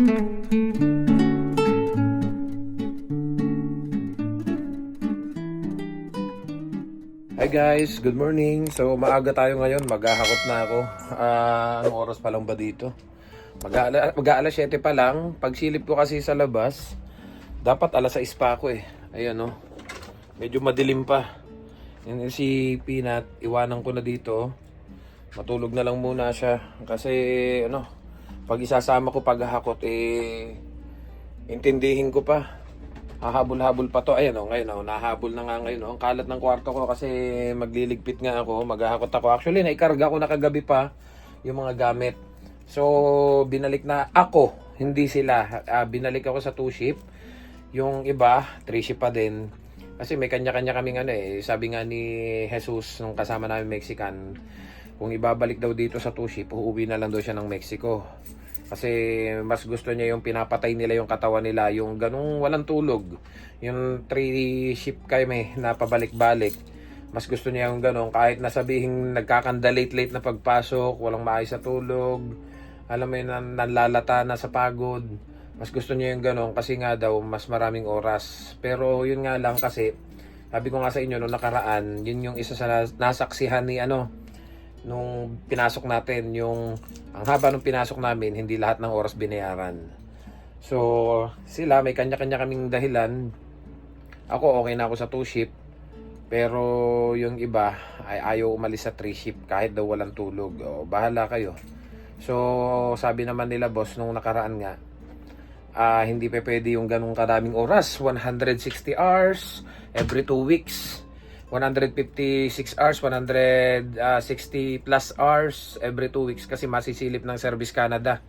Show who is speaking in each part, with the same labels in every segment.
Speaker 1: Hi guys, good morning. So maaga tayo ngayon, maghahakot na ako. Anong oras pa lang ba dito? Mag-aalas 7 pa lang. Pagsilip ko kasi sa labas, dapat alas 6 pa ako eh. Ayan oh. Medyo madilim pa. Yan si Peanut, iwanan ko na dito. Matulog na lang muna siya kasi pag isasama ko paghahakot intindihin ko pa. Hahabol-habol pa to. Ayan ngayon nahabol na nga ngayon. Ang kalat ng kwarto ko kasi magliligpit nga ako, maghahakot ako. Actually, naikarga ko na kagabi pa yung mga gamit. So, binalik na ako, hindi sila. Binalik ako sa 2-ship. Yung iba, 3-ship pa din. Kasi may kanya-kanya kaming sabi nga ni Jesus, nung kasama namin Mexican, kung ibabalik daw dito sa 2-ship, uuwi na lang daw siya ng Mexico. Kasi mas gusto niya yung pinapatay nila yung katawan nila, yung ganung walang tulog. Yung 3-ship kami na pabalik-balik. Mas gusto niya yung ganun, kahit nasabihin nagkakanda-late na pagpasok, walang maayos na tulog, alam mo yun, nalalata na sa pagod. Mas gusto niya yung ganun kasi nga daw mas maraming oras. Pero yun nga lang kasi, sabi ko nga sa inyo nung nakaraan, yun yung isa sa nasaksihan ni nung pinasok natin, yung ang haba nung pinasok namin, hindi lahat ng oras binayaran. So sila may kanya-kanya kaming dahilan. Ako okay na ako sa 2-ship, pero yung iba ay ayaw umalis sa 3-ship kahit daw walang tulog. Bahala kayo. So sabi naman nila boss nung nakaraan nga, hindi pa pwede yung ganung karaming oras, 160 hours every 2 weeks. 156 hours, 160 plus hours every 2 weeks kasi masisilip ng Service Canada.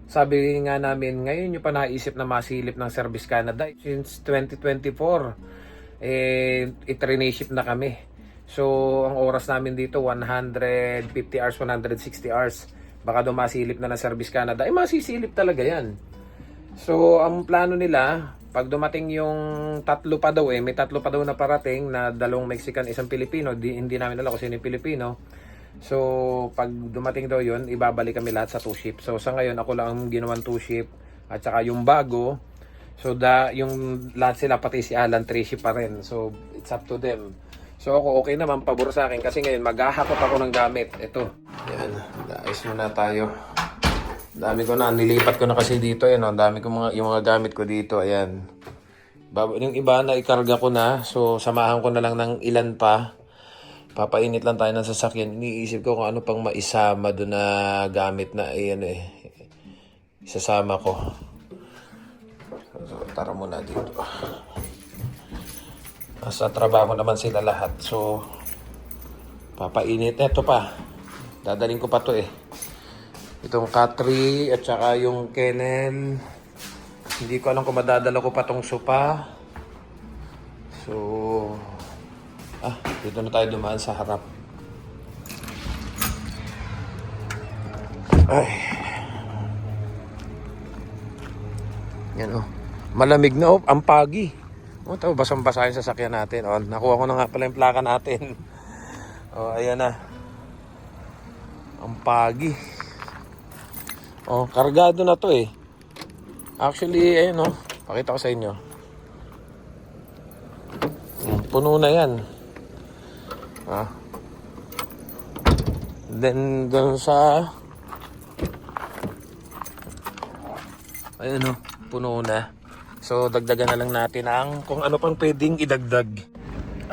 Speaker 1: Sabi nga namin, ngayon nyo pa naisip na masilip ng Service Canada. Since 2024, i-traineeship na kami. So, ang oras namin dito, 150 hours, 160 hours. Baka daw masilip na ng Service Canada. Masisilip talaga yan. So, ang plano nila, pag dumating yung tatlo pa daw may tatlo pa daw na parating na 2 Mexican, 1 Pilipino, hindi namin alam kung sino yung Pilipino. So, pag dumating daw yun, ibabalik kami lahat sa 2-ship. So, sa ngayon, ako lang ang ginawang 2-ship at saka yung bago. So, yung lahat sila, pati si Alan, 3-ship pa rin. So, it's up to them. So, ako okay naman, pabor sa akin kasi ngayon, maghahakot ako ng gamit. Ito. Yan, ayos muna tayo. Dami ko na, nilipat ko na kasi dito, ang dami ko yung mga gamit ko dito, ayan. Yung iba na ikarga ko na, so samahan ko na lang ng ilan pa. Papainit lang tayo ng sasakyan. Iniisip ko kung ano pang maisama doon na gamit na, isasama ko. So, tara muna dito. Nasa trabaho naman sila lahat, so papainit. Ito pa, dadaling ko pa to Itong Katri at saka yung kennel. Hindi ko alam kung madadala ko pa tong sopa. So, dito na tayo dumaan sa harap. Ay. Yan malamig na ang pagi. Ito, basang-basa yung sasakyan natin. Nakuha ko na nga pala yung plaka natin. Ayan na. Ang pagi. Kargado na to Actually, pakita ko sa inyo. Puno na yan. Then, doon sa puno na. So, dagdagan na lang natin kung ano pang pwedeng idagdag.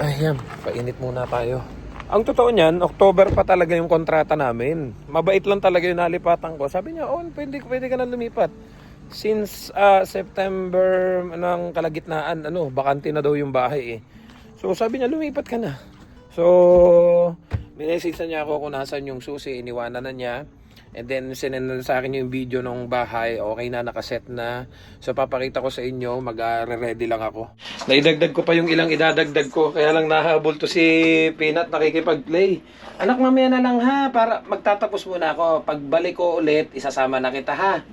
Speaker 1: Ayan, painit muna tayo. Ang totoo niyan, October pa talaga yung kontrata namin. Mabait lang talaga yung nalipatan ko. Sabi niya, pwede ka na lumipat. Since September ng kalagitnaan, bakante na daw yung bahay So sabi niya, lumipat ka na. So, minessage na niya ako kung nasan yung susi, iniwanan na niya. And then, sinend na sa akin yung video ng bahay. Okay na, nakaset na. So, papakita ko sa inyo. Mag-ready lang ako. Naidagdag ko pa yung ilang idadagdag ko. Kaya lang nahabol to si Peanut nakikipag-play. Anak, mamaya na lang ha. Para magtatapos muna ako. Pagbalik ko ulit, isasama na kita ha.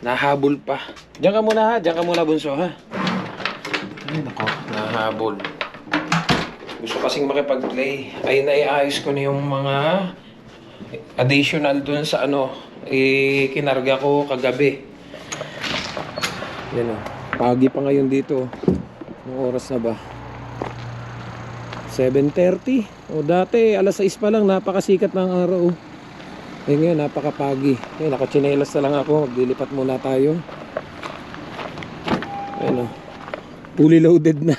Speaker 1: Nahabol pa. Diyan ka muna ha. Diyan ka muna bunso ha. Ay, nako. Nahabol. Gusto kasing makipag-play. Ay, naiayos ko na yung mga additional dun sa kinarga ko kagabi. Yan o. Pagi pa ngayon dito. Anong oras na ba? 7:30. O dati alas 6 pa lang, napakasikat ng araw. Eh ngayon napakapagi. Eh nakachinelas na lang ako. Maglilipat muna tayo. Ayun o. Fully loaded na.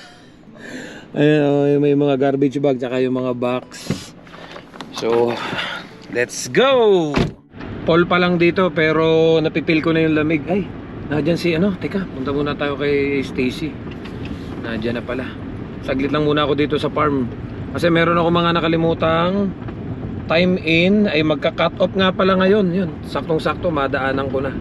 Speaker 1: Ayun o, may mga garbage bag tsaka yung mga box. So let's go. Fall pa lang dito pero napipil ko na yung lamig. Ay, nadyan si ano, teka, punta muna tayo kay Stacy. Nadyan na pala. Saglit lang muna ako dito sa farm. Kasi meron ako mga nakalimutang time in. Ay magka-cut off nga pala ngayon. Yun, saktong-sakto, madaanan ko na.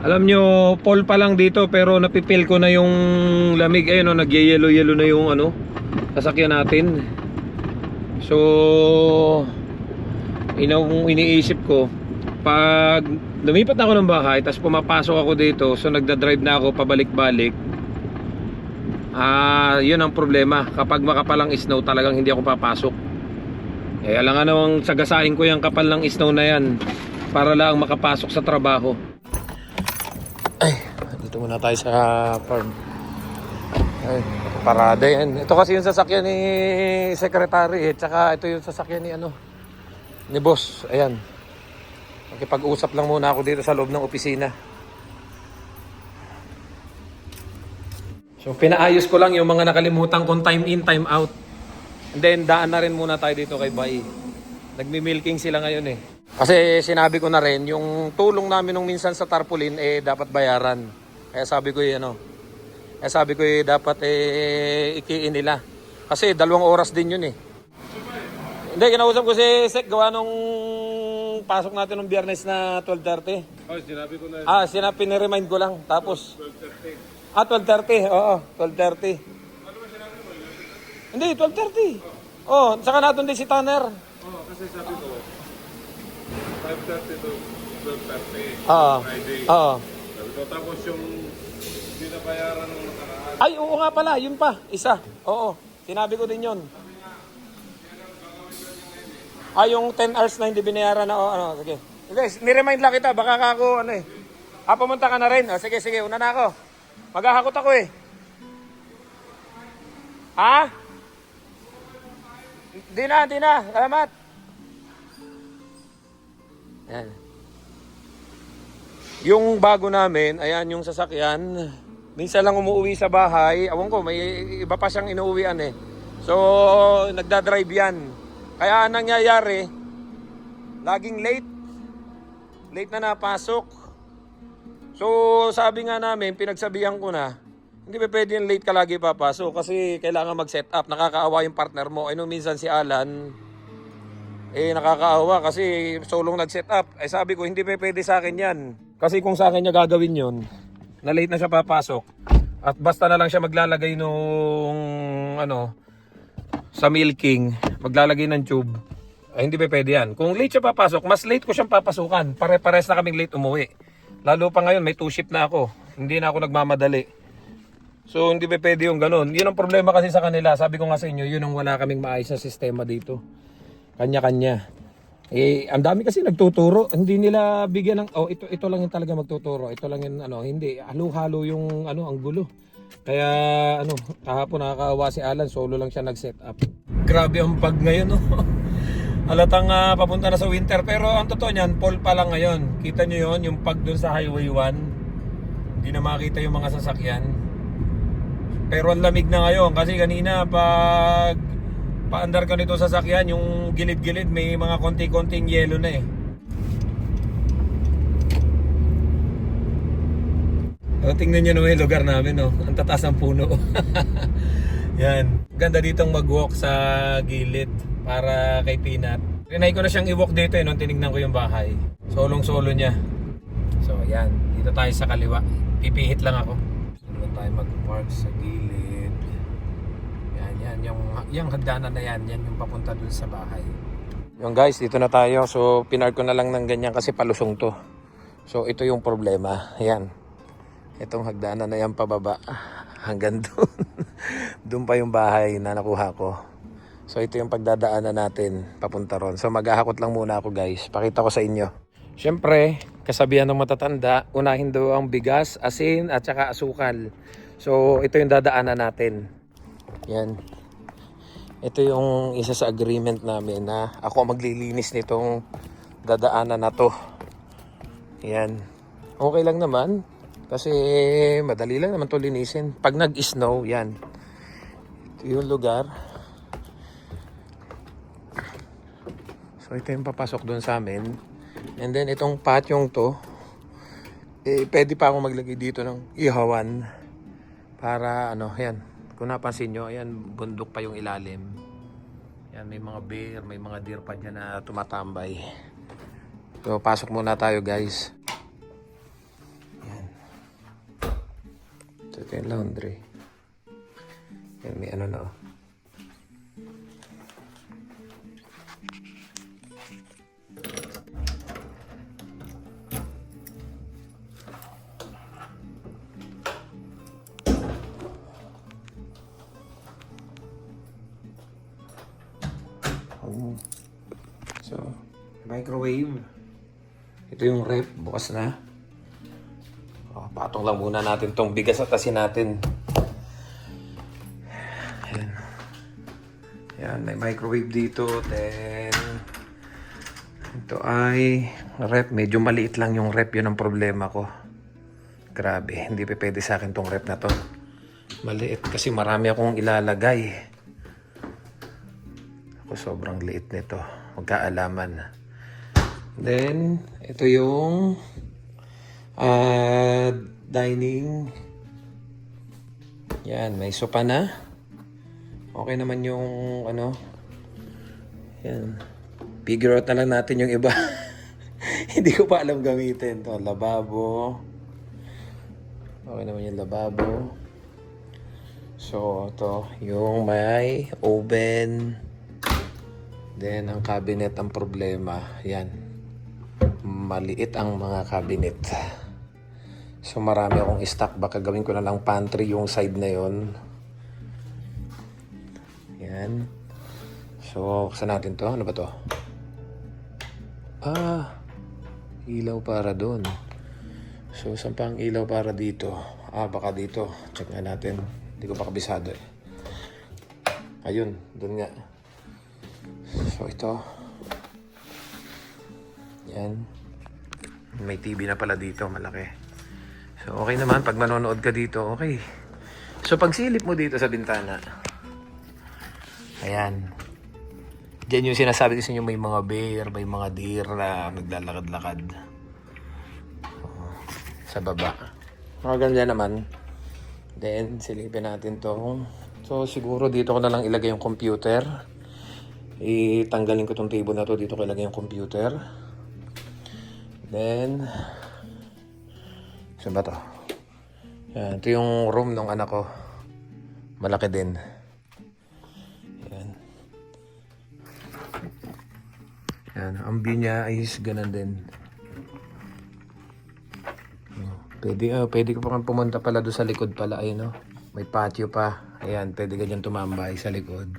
Speaker 1: Alam nyo, fall pa lang dito pero napipil ko na yung lamig. Ayun o, nag-yellow-yellow na yung ano, sasakyan natin. So iniisip ko, pag lumipat na ako ng bahay tapos pumapasok ako dito, so nagda-drive na ako pabalik-balik, yun ang problema. Kapag makapalang snow talagang hindi ako papasok. Eh alangan namang sagasain ko yung kapal ng snow na yan para lang makapasok sa trabaho. Ay, dito muna tayo sa farm. Ay, parada yan. Ito kasi yung sasakyan ni secretary tsaka ito yung sasakyan ni ano, ni boss. Ayan. Makipag-usap lang muna ako dito sa loob ng opisina. So pinaayos ko lang yung mga nakalimutan kong time in, time out. And then daan na rin muna tayo dito kay Bay. Nagmi-milking sila ngayon eh. Kasi sinabi ko na rin, yung tulong namin nung minsan sa tarpaulin eh dapat bayaran. Kaya sabi ko dapat ikiin nila. Kasi 2 oras din yun eh. Hindi, kinausap ko si Sek gawa nung pasok natin nung Biyernes na 12:30.
Speaker 2: Oh, sinabi ko na.
Speaker 1: Piniremind ko lang. Tapos
Speaker 2: 12:30.
Speaker 1: 12:30. Oo, 12:30.
Speaker 2: Ano ba sinabi mo?
Speaker 1: Hindi, 12:30. Oh, saka natin din si Tanner.
Speaker 2: Oo, kasi sabi ko 5:30 to 12:30.
Speaker 1: Oo.
Speaker 2: Friday.
Speaker 1: Oo.
Speaker 2: Sabi ko, tapos yung binabayaran ng nakaraan.
Speaker 1: Ay, oo nga pala, yun pa, isa. Oo, sinabi ko din yun. Yung 10 hours na hindi binayaran na, ano, sige. Sige, niremind lang kita, baka ka ako, ano eh. Pumunta ka na rin. Sige, una na ako. Maghahakot ako eh. Ha? Di na. Salamat. Yan. Yung bago namin, ayan yung sasakyan. Minsan lang umuwi sa bahay. Awan ko, may iba pa siyang inuuwian eh. So, nagdadrive yan. Kaya nangyayari, laging late. Late na napasok. So, sabi nga namin, pinagsabihan ko na, hindi ba pwede yung late ka lagi papasok kasi kailangan mag-set up. Nakakaawa yung partner mo. Ay nung minsan si Alan, nakakaawa kasi solong nag-set up. Sabi ko, hindi pa pwede sa akin yan. Kasi kung sa akin niya gagawin yun, na late na siya papasok, at basta na lang siya maglalagay nung, sa milking, maglalagay ng tube, hindi pa pwede yan. Kung late siya papasok, mas late ko siyang papasukan. Pare-pares na kaming late umuwi. Lalo pa ngayon, may 2 shift na ako. Hindi na ako nagmamadali. So, hindi pa pwede yung ganun. Yun ang problema kasi sa kanila. Sabi ko nga sa inyo, yun ang wala kaming maayos na sistema dito. Kanya-kanya. Ang dami kasi nagtuturo. Hindi nila bigyan ng, ito lang yung talaga magtuturo. Ito lang yung, hindi. Halo-halo yung, ang gulo. Kaya, kahapon nakakaawa si Alan. Solo lang siya nag-set up. Grabe ang pag ngayon, no? Halatang papunta na sa winter. Pero ang totoo niyan, fall pa lang ngayon. Kita nyo yun, yung pag dun sa Highway 1. Hindi na makita yung mga sasakyan. Pero ang lamig na ngayon. Kasi kanina pag paandar ka nito sa sasakyan, yung gilid-gilid may mga konti-konting yelo na eh. Tingnan nyo naman yung lugar namin, no? Ang tataas ng puno. Yan. Ganda ditong mag-walk sa gilid para kay Peanut. Rinay ko na siyang i-walk dito nung tinignan ko yung bahay. Solong-solo niya. So yan, dito tayo sa kaliwa. Pipihit lang ako. Dito tayo mag-park sa gilid. Yan, yung hagdanan na yan yung papunta dun sa bahay. Yung guys, dito na tayo. So pinark ko na lang ng ganyan kasi palusong to. So ito yung problema. Yan. Itong hagdanan na yan pababa. Hanggang doon. Doon pa yung bahay na nakuha ko. So ito yung pagdadaanan natin papunta ron. So maghahakot lang muna ako guys. Pakita ko sa inyo. Siyempre, kasabihan ng matatanda, unahin daw ang bigas, asin, at saka asukal. So, ito yung dadaanan natin. Yan. Ito yung isa sa agreement namin na ako ang maglilinis nitong dadaanan na to. Yan. Okay lang naman. Kasi madali lang naman to linisin. Pag nag-snow, yan. Ito yung lugar. So ito yung papasok doon sa amin. And then itong patyong to, pwede pa akong maglagay dito ng ihawan. Para ano, yan. Kung napansin nyo, ayan, bundok pa yung ilalim. Yan, may mga bear, may mga deer pa dyan na tumatambay. So pasok muna tayo guys. Ito yung laundry. Yan, may ano na oh. So, microwave. Ito yung ref, bukas na. Patong lang muna natin tong bigas at asin natin. Ayan. Ayan, may microwave dito. Then, ito ay rep. Medyo maliit lang yung rep. Yun ang problema ko. Grabe, hindi pa pwede sa akin tong rep na to. Maliit kasi marami akong ilalagay. Ako sobrang liit nito. Magkaalaman. Then, ito yung dining. Yan, may sopa na. Okay naman yung ano. Yan. Figure out na lang natin yung iba. Hindi ko pa alam gamitin. Ito, lababo. Okay naman yung lababo. So, ito, yung may oven. Then, ang cabinet ang problema. Yan. Maliit ang mga cabinet. So marami akong stock. Baka gawin ko na lang pantry yung side na yon. Yan. So buksan natin to. Ano ba to? Ilaw para doon. So saan pa ang ilaw para dito? Baka dito. Check nga natin. Hindi ko pa kabisado eh. Ayun. Doon nga. So ito. Yan. May TV na pala dito, malaki. So okay naman pag manonood ka dito, okay. So pag silip mo dito sa bintana, ayan. Diyan yung sinasabi ko sa inyo, may mga bear, may mga deer na naglalakad-lakad sa baba. Mga ganyan naman. Then silipin natin to. So siguro dito ko na lang ilagay yung computer. Itanggalin ko tong table na to, dito ko ilagay yung computer. Then, saan ba to? Yan, ito yung room ng anak ko. Malaki din. Yan. Yan, ang view niya is ganun din. Pwede ko pa pumunta pala doon sa likod pala. Ayun, no? May patio pa. Ayan, pwede ka dyan tumambay sa likod.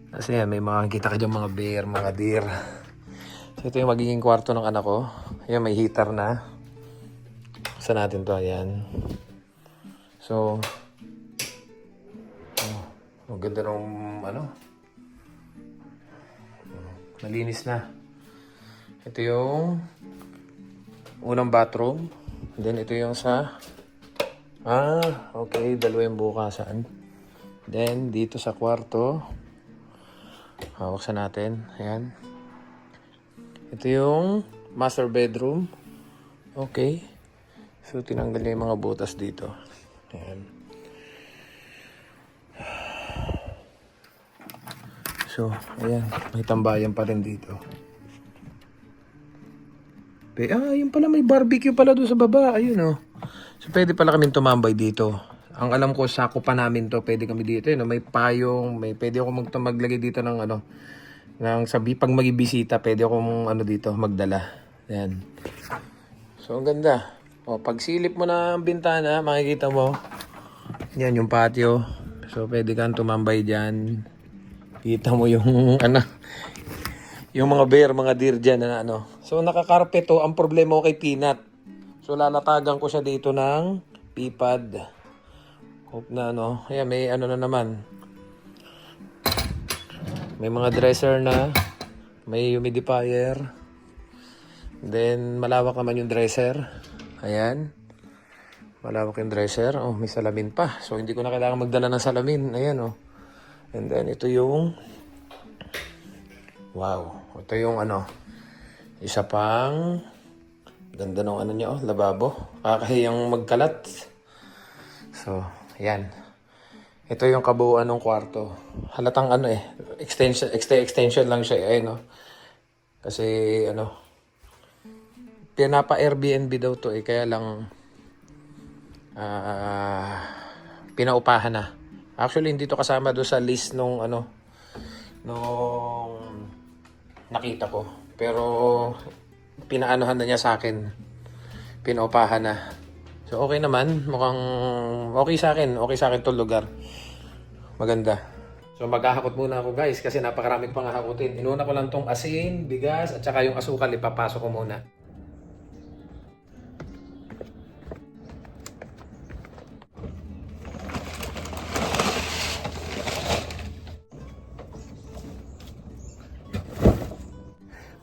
Speaker 1: Kasi yan, may mga kita ka dyan mga bear, mga deer. So, ito yung magiging kwarto ng anak ko. Ayan, may heater na. Saan natin to? Ayan. So, ang ganda ng ano. Malinis na. Ito yung unang bathroom. And then, ito yung sa... okay. Dalawa yung bukasan. Then, dito sa kwarto. Buksan natin. Ayan. Ito yung master bedroom. Okay. So, tinanggal niya yung mga butas dito. Ayan. So, ayan. May tambayan pa rin dito. Yun pala. May barbecue pala doon sa baba. Ayun, oh. So, pwede pala kami tumambay dito. Ang alam ko, sako pa namin to. Pwede kami dito. Yun, may payong. Pwede ako maglagay dito ng ano. Pag magibisita, pwede akong ano dito, magdala. Ayan. So, ang ganda. Pag silip mo na ang bintana, makikita mo. Yan, yung patio. So, pwede kang tumambay dyan. Kita mo yung, yung mga bear, mga deer dyan na ano. So nakakarpet to, ang problema ko kay Peanut. So lalatagan ko siya dito ng pipad. Hope na ano, ayan may ano na naman. May mga dresser na, may humidifier. Then malawak naman yung dresser. Ayan. Malawak yung dresser. Oh, may salamin pa. So hindi ko na kailangan magdala ng salamin. Ayan oh. And then ito yung wow. Ito yung ano, isa pang ganda ng ano niya oh, lababo. Kakahiyang magkalat. So, ayan. Ito yung kabuuan ng kwarto. Halatang ano eh, extension lang siya eh, no. Kasi ano, pinapa Airbnb daw to eh, kaya lang pinaupahan na. Actually hindi to kasama do sa list nung ano, nung nakita ko. Pero pinaanohan na niya sa akin. Pinaupahan na. So okay naman, mukhang okay sa akin. Okay sa akin 'tong lugar. Maganda. So maghahakot muna ako guys kasi napakaraming pang hahakutin. Inuna ko lang tong asin, bigas at saka yung asukal ipapasok ko muna.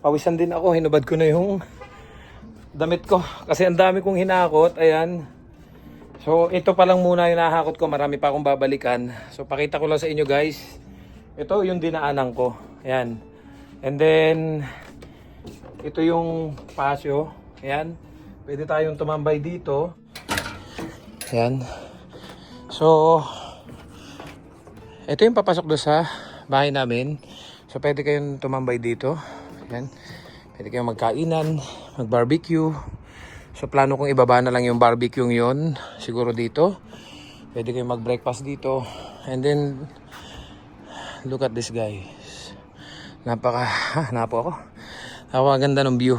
Speaker 1: Pawisan din ako, hinubad ko na yung damit ko kasi ang dami kong hinakot. Ayan. So ito pa lang muna yung nahakot ko, marami pa akong babalikan. So pakita ko lang sa inyo guys. Ito yung dinaanan ko. Ayan. And then ito yung pasyo. Ayan. Pwede tayong tumambay dito. Ayan. So ito yung papasok doon sa bahay namin. So pwede kayong tumambay dito. Ayan. Pwede kayong magkainan, mag-barbecue. So plano kong ibaba na lang yung barbecue yon siguro dito. Pwede kayong mag-breakfast dito. And then look at this guys. Napo ako. Napakaganda ng view.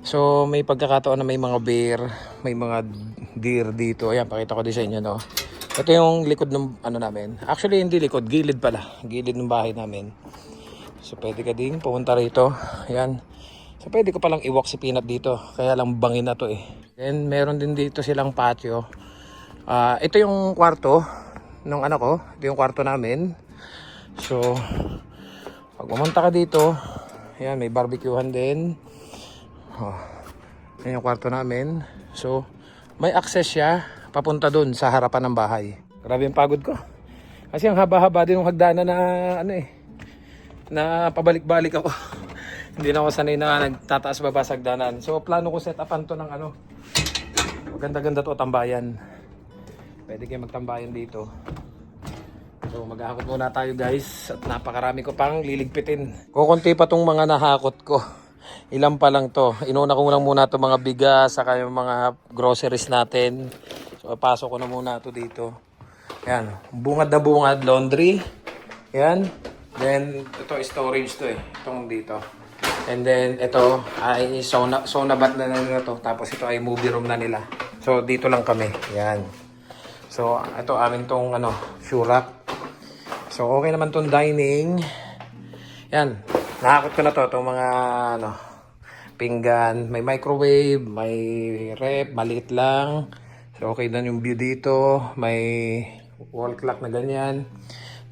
Speaker 1: So may pagkakataon na may mga bear, may mga deer dito. Ayan, pakita ko din sa inyo no. Ito yung likod ng ano namin. Actually hindi likod, gilid pala. Gilid ng bahay namin. So pwede ka din pumunta rito. Ayan. So pwede ko palang i-walk si Peanut dito. Kaya lang bangin na to eh. Then meron din dito silang patio. Ito yung kwarto nung anak ko. Ito yung kwarto namin. So pag pumunta ka dito, ayan, may barbecuehan din. Ayan yung kwarto namin. So may access siya papunta dun sa harapan ng bahay. Grabe yung pagod ko. Kasi ang haba-haba din yung hagdanan na ano eh, na pabalik-balik ako. Hindi na ako sanay na nagtataas baba sa hagdanan. So plano ko set upan to ng ano, maganda-ganda to tambayan. Pwede kayo magtambayan dito. So maghahakot muna tayo guys. At napakarami ko pang liligpitin. Kukunti pa tong mga nahakot ko. Ilan pa lang to. Inuna ko lang muna to mga bigas, saka yung mga groceries natin. So pasok ko na muna to dito. Yan, bungad na bungad, laundry. Yan. Then ito storage to eh. Itong dito. And then ito ay sauna bath na nila to. Tapos ito ay movie room na nila. So dito lang kami. Yan. So ito amin tong ano, shoe rack. So okay naman tong dining. Yan. Nahakot ko na to itong mga ano, pinggan, may microwave, may rep, maliit lang. So okay na yung view dito, may wall clock na ganyan.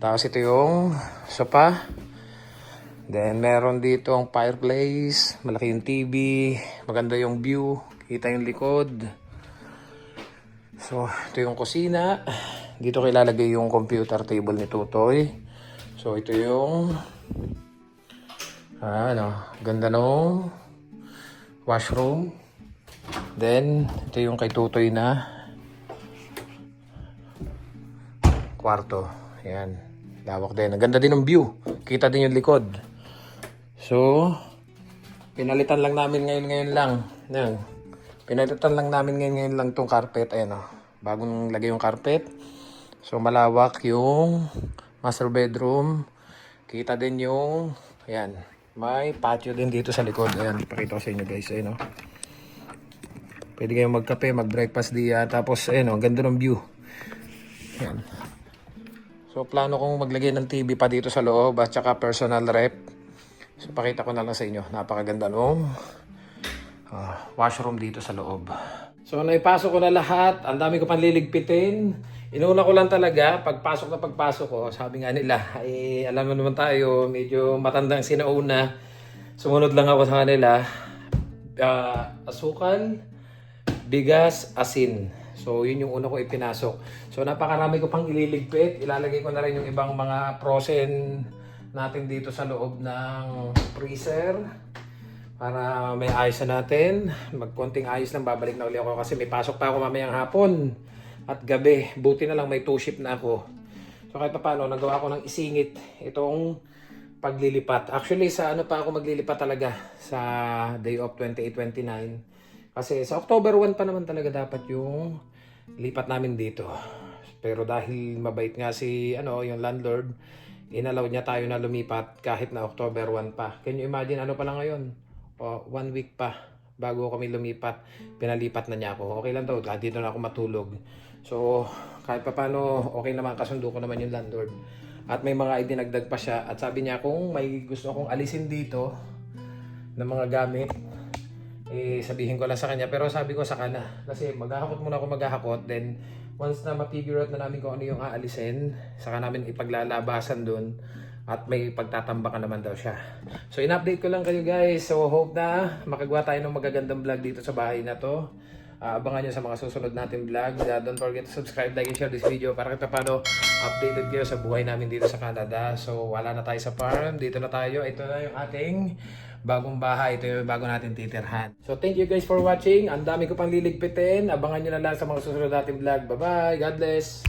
Speaker 1: Tapos ito yung sofa. Then meron dito ang fireplace, malaki yung TV, maganda yung view, kita yung likod. So ito yung kusina. Dito ko ilalagay yung computer table ni Tutoy. So ito yung ganda nung washroom. Then ito yung kay Tutoy na kwarto. Ayan, lawak din. Ang ganda din ng view. Kita din yung likod. So pinalitan lang namin ngayon lang. Ayan. Pinalitan lang namin ngayon lang tong carpet. Ayan o. Bagong lagay yung carpet. So malawak yung master bedroom. Kita din yung ayan, may patio din dito sa likod. Ayan, ipakita ko sa inyo guys. Ayan o. Pwede kayong magkape, mag-breakfast diyan. Tapos ayan o, ang ganda ng view. Ayan. So plano kong maglagay ng TV pa dito sa loob at saka personal rep. So pakita ko na lang sa inyo. Napakaganda nung washroom dito sa loob. So naipasok ko na lahat. Ang dami ko pang liligpitin. Inuna ko lang talaga, pagpasok ko, sabi nga nila, alam mo naman tayo, medyo matandang sinauna. Sumunod lang ako sa kanila. Asukal, bigas, asin. So yun yung una ko ipinasok. So napakarami ko pang ililigpit. Ilalagay ko na rin yung ibang mga frozen natin dito sa loob ng freezer. Para may ayos na natin. Magkonting ayos lang, babalik na ulit ako kasi may pasok pa ako mamayang hapon at gabi. Buti na lang may 2 shift na ako. So kahit pa paano, nagawa ko ng isingit itong paglilipat. Actually, sa ano pa ako maglilipat talaga sa day of 28-29. Kasi sa October 1 pa naman talaga dapat yung lipat namin dito. Pero dahil mabait nga si yung landlord, inalaw niya tayo na lumipat kahit na October 1 pa. Can you imagine ano pa lang ngayon? 1 week pa bago kami lumipat, pinalipat na niya ako. Okay lang daw, dito na ako matulog. So, kahit pa paano, okay naman, kasundo ko naman yung landlord. At may mga idinagdag pa siya. At sabi niya kung may gusto akong alisin dito ng mga gamit, sabihin ko lang sa kanya. Pero sabi ko sa kanya, kasi maghahakot muna ako maghahakot. Then, once na ma-figure out na namin kung ano yung aalisin, saka namin ipaglalabasan dun. At may pagtatambakan naman daw siya. So, in-update ko lang kayo guys. So, hope na makagawa tayo ng magagandang vlog dito sa bahay na to. Abangan nyo sa mga susunod natin vlog. Don't forget to subscribe, like, and share this video para kita paano updated kayo sa buhay namin dito sa Canada. So, wala na tayo sa farm. Dito na tayo. Ito na yung ating bagong bahay. Ito yung bago natin titirhan. So, thank you guys for watching. Ang dami ko pang liligpitin. Abangan nyo na lang sa mga susunod natin vlog. Bye-bye. God bless.